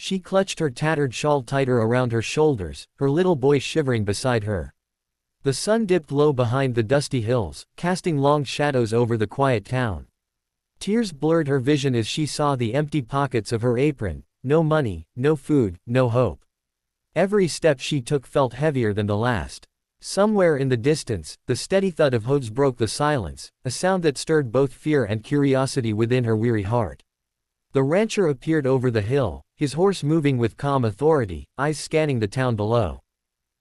She clutched her tattered shawl tighter around her shoulders, her little boy shivering beside her. The sun dipped low behind the dusty hills, casting long shadows over the quiet town. Tears blurred her vision as she saw the empty pockets of her apron. No money, no food, no hope. Every step she took felt heavier than the last. Somewhere in the distance, the steady thud of hooves broke the silence, a sound that stirred both fear and curiosity within her weary heart. The rancher appeared over the hill, his horse moving with calm authority, eyes scanning the town below.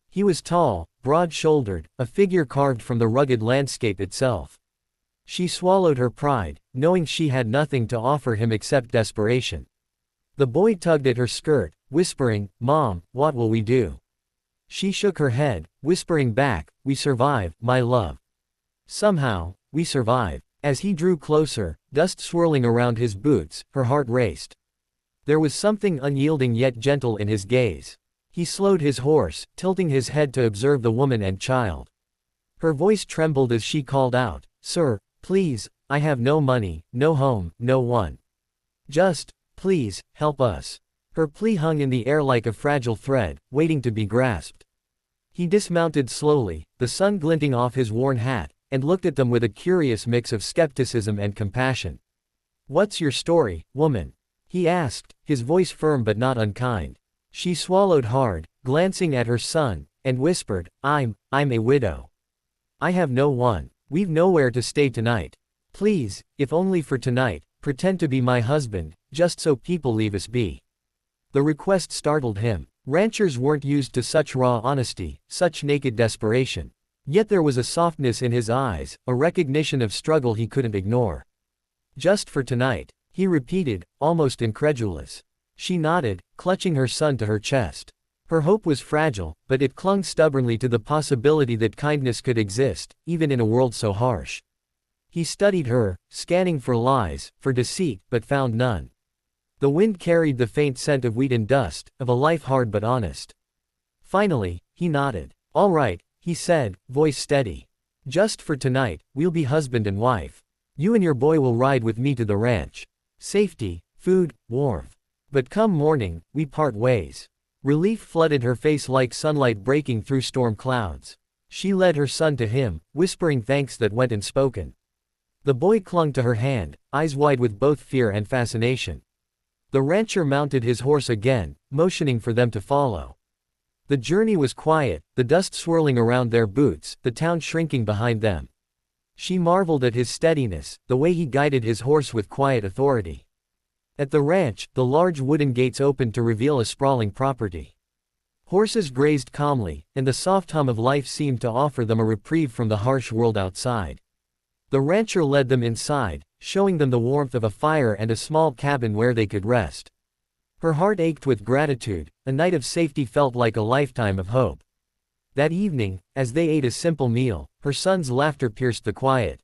He was tall, broad-shouldered, a figure carved from the rugged landscape itself. She swallowed her pride, knowing she had nothing to offer him except desperation. The boy tugged at her skirt, whispering, "Mom, what will we do?" She shook her head, whispering back, "We survive, my love. Somehow, we survive." As he drew closer, dust swirling around his boots, her heart raced. There was something unyielding yet gentle in his gaze. He slowed his horse, tilting his head to observe the woman and child. Her voice trembled as she called out, "Sir, please, I have no money, no home, no one. Just, please, help us." Her plea hung in the air like a fragile thread, waiting to be grasped. He dismounted slowly, the sun glinting off his worn hat, and looked at them with a curious mix of skepticism and compassion. "What's your story, woman?" he asked, his voice firm but not unkind. She swallowed hard, glancing at her son, and whispered, I'm a widow. I have no one. We've nowhere to stay tonight. Please, if only for tonight, pretend to be my husband, just so people leave us be." The request startled him. Ranchers weren't used to such raw honesty, such naked desperation. Yet there was a softness in his eyes, a recognition of struggle he couldn't ignore. "Just for tonight," he repeated, almost incredulous. She nodded, clutching her son to her chest. Her hope was fragile, but it clung stubbornly to the possibility that kindness could exist, even in a world so harsh. He studied her, scanning for lies, for deceit, but found none. The wind carried the faint scent of wheat and dust, of a life hard but honest. Finally, he nodded. "All right," he said, voice steady. "Just for tonight, we'll be husband and wife. You and your boy will ride with me to the ranch. Safety, food, warmth. But come morning, we part ways." Relief flooded her face like sunlight breaking through storm clouds. She led her son to him, whispering thanks that went unspoken. The boy clung to her hand, eyes wide with both fear and fascination. The rancher mounted his horse again, motioning for them to follow. The journey was quiet, the dust swirling around their boots, the town shrinking behind them. She marveled at his steadiness, the way he guided his horse with quiet authority. At the ranch, the large wooden gates opened to reveal a sprawling property. Horses grazed calmly, and the soft hum of life seemed to offer them a reprieve from the harsh world outside. The rancher led them inside, showing them the warmth of a fire and a small cabin where they could rest. Her heart ached with gratitude, a night of safety felt like a lifetime of hope. That evening, as they ate a simple meal, her son's laughter pierced the quiet.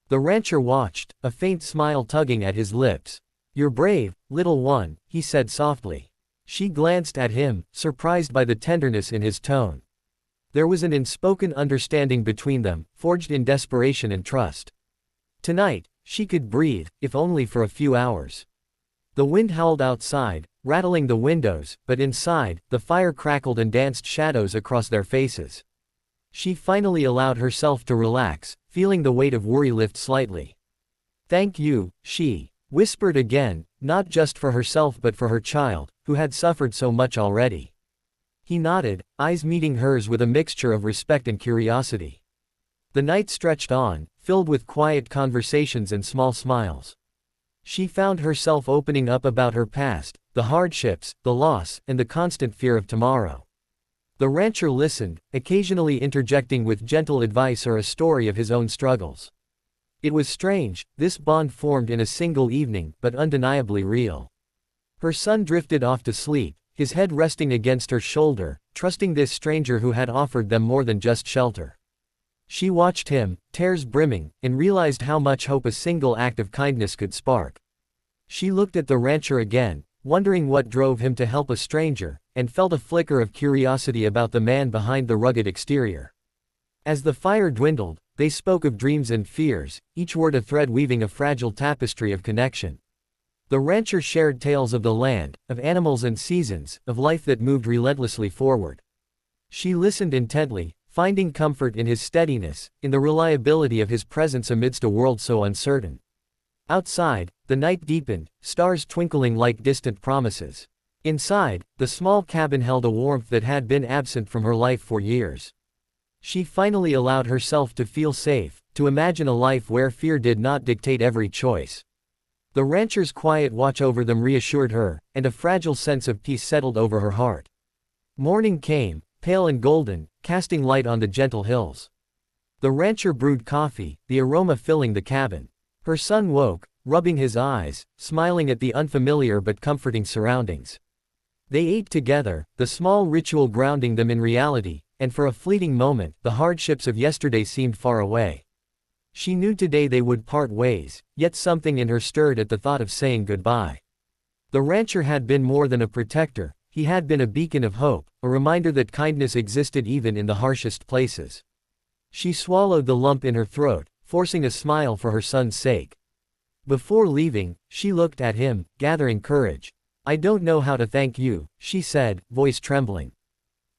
The rancher watched, a faint smile tugging at his lips. "You're brave, little one," he said softly. She glanced at him, surprised by the tenderness in his tone. There was an unspoken understanding between them, forged in desperation and trust. Tonight, she could breathe, if only for a few hours. The wind howled outside, rattling the windows, but inside, the fire crackled and danced shadows across their faces. She finally allowed herself to relax, feeling the weight of worry lift slightly. "Thank you," she whispered again, not just for herself but for her child, who had suffered so much already. He nodded, eyes meeting hers with a mixture of respect and curiosity. The night stretched on, filled with quiet conversations and small smiles. She found herself opening up about her past, the hardships, the loss, and the constant fear of tomorrow. The rancher listened, occasionally interjecting with gentle advice or a story of his own struggles. It was strange, this bond formed in a single evening, but undeniably real. Her son drifted off to sleep, his head resting against her shoulder, trusting this stranger who had offered them more than just shelter. She watched him, tears brimming, and realized how much hope a single act of kindness could spark. She looked at the rancher again, wondering what drove him to help a stranger, and felt a flicker of curiosity about the man behind the rugged exterior. As the fire dwindled, they spoke of dreams and fears, each word a thread weaving a fragile tapestry of connection. The rancher shared tales of the land, of animals and seasons, of life that moved relentlessly forward. She listened intently, finding comfort in his steadiness, in the reliability of his presence amidst a world so uncertain. Outside, the night deepened, stars twinkling like distant promises. Inside, the small cabin held a warmth that had been absent from her life for years. She finally allowed herself to feel safe, to imagine a life where fear did not dictate every choice. The rancher's quiet watch over them reassured her, and a fragile sense of peace settled over her heart. Morning came, pale and golden, casting light on the gentle hills. The rancher brewed coffee, the aroma filling the cabin. Her son woke, rubbing his eyes, smiling at the unfamiliar but comforting surroundings. They ate together, the small ritual grounding them in reality, and for a fleeting moment, the hardships of yesterday seemed far away. She knew today they would part ways, yet something in her stirred at the thought of saying goodbye. The rancher had been more than a protector, he had been a beacon of hope, a reminder that kindness existed even in the harshest places. She swallowed the lump in her throat, forcing a smile for her son's sake. Before leaving, she looked at him, gathering courage. "I don't know how to thank you," she said, voice trembling.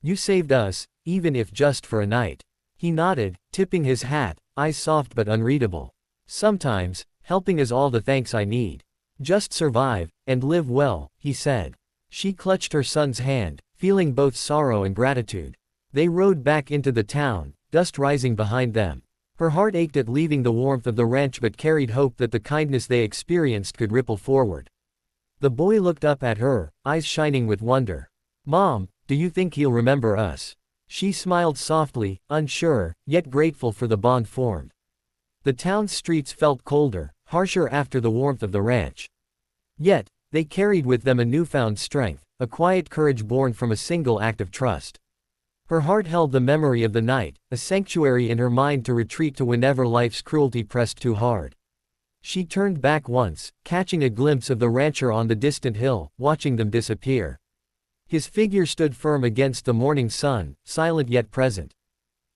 "You saved us, even if just for a night." He nodded, tipping his hat, eyes soft but unreadable. "Sometimes, helping is all the thanks I need. Just survive, and live well," he said. She clutched her son's hand, feeling both sorrow and gratitude. They rode back into the town, dust rising behind them. Her heart ached at leaving the warmth of the ranch but carried hope that the kindness they experienced could ripple forward. The boy looked up at her, eyes shining with wonder. "Mom, do you think he'll remember us?" She smiled softly, unsure, yet grateful for the bond formed. The town's streets felt colder, harsher after the warmth of the ranch. Yet, they carried with them a newfound strength, a quiet courage born from a single act of trust. Her heart held the memory of the night, a sanctuary in her mind to retreat to whenever life's cruelty pressed too hard. She turned back once, catching a glimpse of the rancher on the distant hill, watching them disappear. His figure stood firm against the morning sun, silent yet present.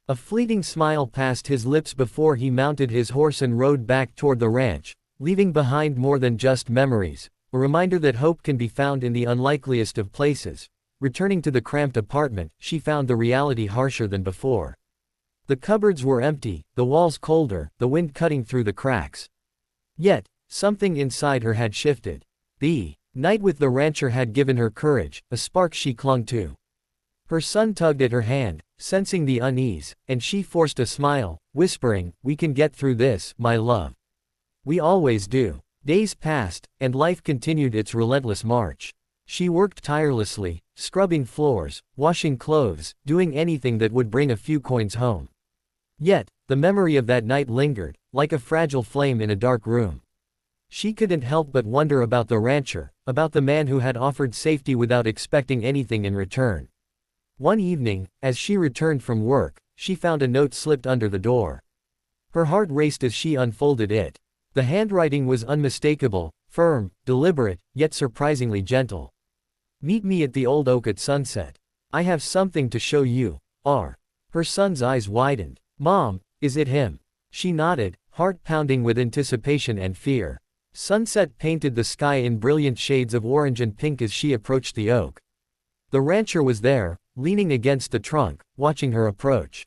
A fleeting smile passed his lips before he mounted his horse and rode back toward the ranch, leaving behind more than just memories, a reminder that hope can be found in the unlikeliest of places. Returning to the cramped apartment, she found the reality harsher than before. The cupboards were empty, the walls colder, the wind cutting through the cracks. Yet, something inside her had shifted. The night with the rancher had given her courage, a spark she clung to. Her son tugged at her hand, sensing the unease, and she forced a smile, whispering, "We can get through this, my love. We always do." Days passed, and life continued its relentless march. She worked tirelessly, scrubbing floors, washing clothes, doing anything that would bring a few coins home. Yet, the memory of that night lingered, like a fragile flame in a dark room. She couldn't help but wonder about the rancher, about the man who had offered safety without expecting anything in return. One evening, as she returned from work, she found a note slipped under the door. Her heart raced as she unfolded it. The handwriting was unmistakable, firm, deliberate, yet surprisingly gentle. "Meet me at the old oak at sunset. I have something to show you. R." Her son's eyes widened. "Mom, is it him?" She nodded, heart pounding with anticipation and fear. Sunset painted the sky in brilliant shades of orange and pink as she approached the oak. The rancher was there, leaning against the trunk, watching her approach.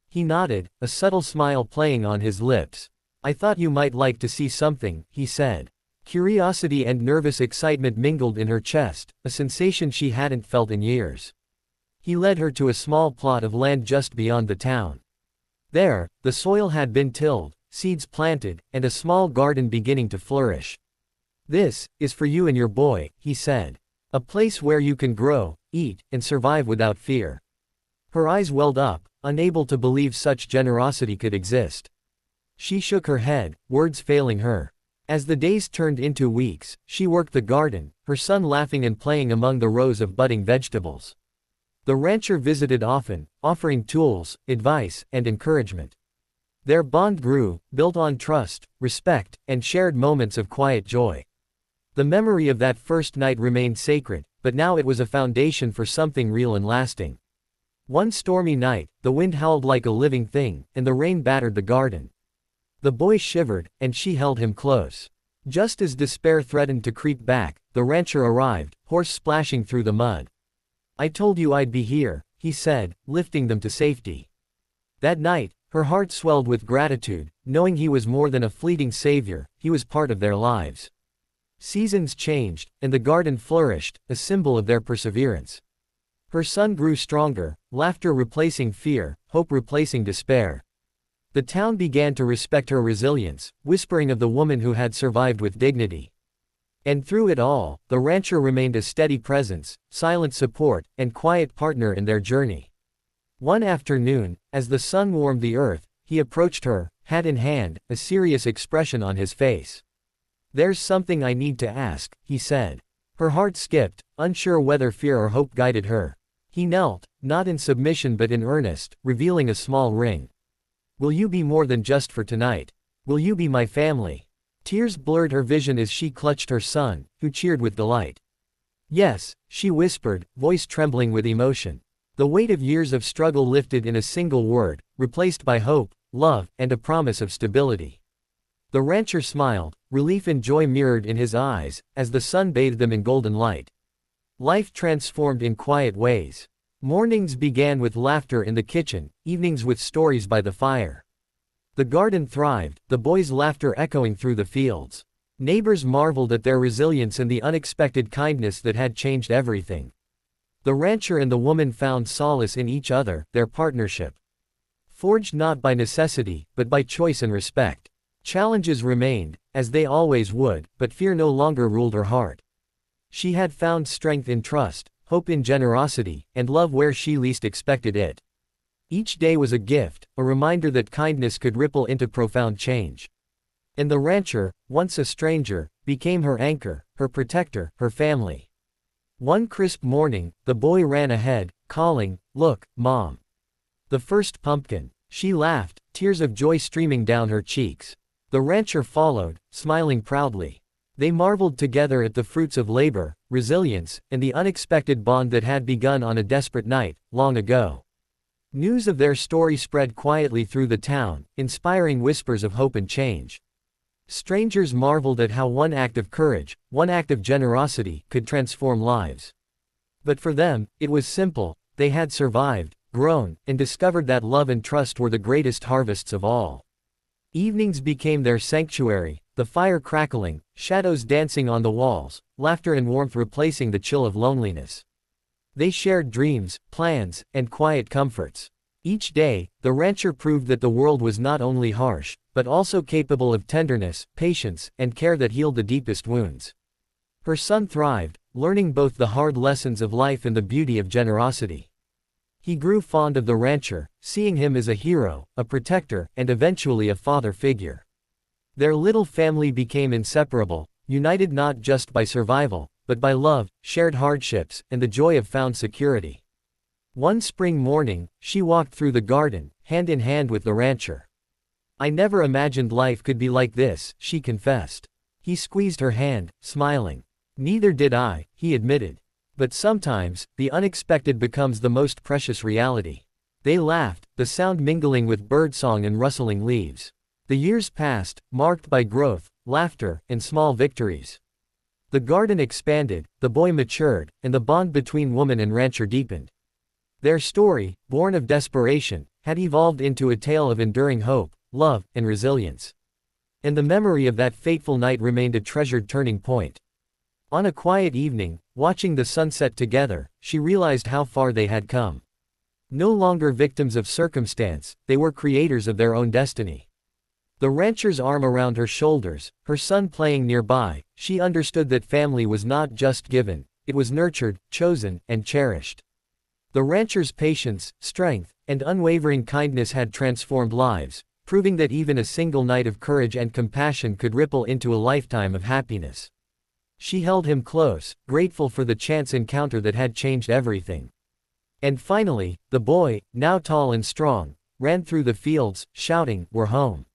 He nodded, a subtle smile playing on his lips. "I thought you might like to see something," he said. Curiosity and nervous excitement mingled in her chest, a sensation she hadn't felt in years. He led her to a small plot of land just beyond the town. There, the soil had been tilled, seeds planted, and a small garden beginning to flourish. "This is for you and your boy," he said. "A place where you can grow, eat, and survive without fear." Her eyes welled up, unable to believe such generosity could exist. She shook her head, words failing her. As the days turned into weeks, she worked the garden, her son laughing and playing among the rows of budding vegetables. The rancher visited often, offering tools, advice, and encouragement. Their bond grew, built on trust, respect, and shared moments of quiet joy. The memory of that first night remained sacred, but now it was a foundation for something real and lasting. One stormy night, the wind howled like a living thing, and the rain battered the garden. The boy shivered, and she held him close. Just as despair threatened to creep back, the rancher arrived, horse splashing through the mud. "I told you I'd be here," he said, lifting them to safety. That night, her heart swelled with gratitude, knowing he was more than a fleeting savior, he was part of their lives. Seasons changed, and the garden flourished, a symbol of their perseverance. Her son grew stronger, laughter replacing fear, hope replacing despair. The town began to respect her resilience, whispering of the woman who had survived with dignity. And through it all, the rancher remained a steady presence, silent support, and quiet partner in their journey. One afternoon, as the sun warmed the earth, he approached her, hat in hand, a serious expression on his face. "There's something I need to ask," he said. Her heart skipped, unsure whether fear or hope guided her. He knelt, not in submission but in earnest, revealing a small ring. "Will you be more than just for tonight? Will you be my family?" Tears blurred her vision as she clutched her son, who cheered with delight. "Yes," she whispered, voice trembling with emotion. The weight of years of struggle lifted in a single word, replaced by hope, love, and a promise of stability. The rancher smiled, relief and joy mirrored in his eyes, as the sun bathed them in golden light. Life transformed in quiet ways. Mornings began with laughter in the kitchen, evenings with stories by the fire. The garden thrived, the boys' laughter echoing through the fields. Neighbors marveled at their resilience and the unexpected kindness that had changed everything. The rancher and the woman found solace in each other, their partnership. Forged not by necessity, but by choice and respect. Challenges remained, as they always would, but fear no longer ruled her heart. She had found strength in trust, hope in generosity, and love where she least expected it. Each day was a gift, a reminder that kindness could ripple into profound change. And the rancher, once a stranger, became her anchor, her protector, her family. One crisp morning, the boy ran ahead, calling, "Look, Mom. The first pumpkin." She laughed, tears of joy streaming down her cheeks. The rancher followed, smiling proudly. They marveled together at the fruits of labor, resilience, and the unexpected bond that had begun on a desperate night, long ago. News of their story spread quietly through the town, inspiring whispers of hope and change. Strangers marveled at how one act of courage, one act of generosity, could transform lives. But for them, it was simple: they had survived, grown, and discovered that love and trust were the greatest harvests of all. Evenings became their sanctuary, the fire crackling, shadows dancing on the walls, laughter and warmth replacing the chill of loneliness. They shared dreams, plans, and quiet comforts. Each day, the rancher proved that the world was not only harsh, but also capable of tenderness, patience, and care that healed the deepest wounds. Her son thrived, learning both the hard lessons of life and the beauty of generosity. He grew fond of the rancher, seeing him as a hero, a protector, and eventually a father figure. Their little family became inseparable, united not just by survival, but by love, shared hardships, and the joy of found security. One spring morning, she walked through the garden, hand in hand with the rancher. "I never imagined life could be like this," she confessed. He squeezed her hand, smiling. "Neither did I," he admitted. But sometimes, the unexpected becomes the most precious reality. They laughed, the sound mingling with birdsong and rustling leaves. The years passed, marked by growth, laughter, and small victories. The garden expanded, the boy matured, and the bond between woman and rancher deepened. Their story, born of desperation, had evolved into a tale of enduring hope, love, and resilience. And the memory of that fateful night remained a treasured turning point. On a quiet evening, watching the sunset together, she realized how far they had come. No longer victims of circumstance, they were creators of their own destiny. The rancher's arm around her shoulders, her son playing nearby, she understood that family was not just given, it was nurtured, chosen, and cherished. The rancher's patience, strength, and unwavering kindness had transformed lives, proving that even a single night of courage and compassion could ripple into a lifetime of happiness. She held him close, grateful for the chance encounter that had changed everything. And finally, the boy, now tall and strong, ran through the fields, shouting, "We're home.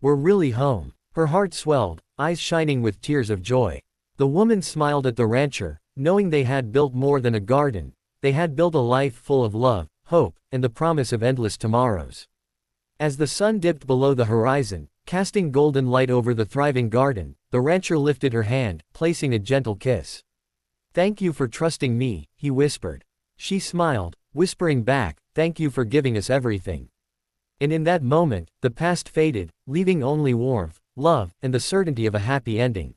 We're really home." Her heart swelled, eyes shining with tears of joy. The woman smiled at the rancher, knowing they had built more than a garden, they had built a life full of love, hope, and the promise of endless tomorrows. As the sun dipped below the horizon, Casting golden light over the thriving garden, the rancher lifted her hand, placing a gentle kiss. "Thank you for trusting me," he whispered. She smiled, whispering back, "Thank you for giving us everything." And in that moment, the past faded, leaving only warmth, love, and the certainty of a happy ending.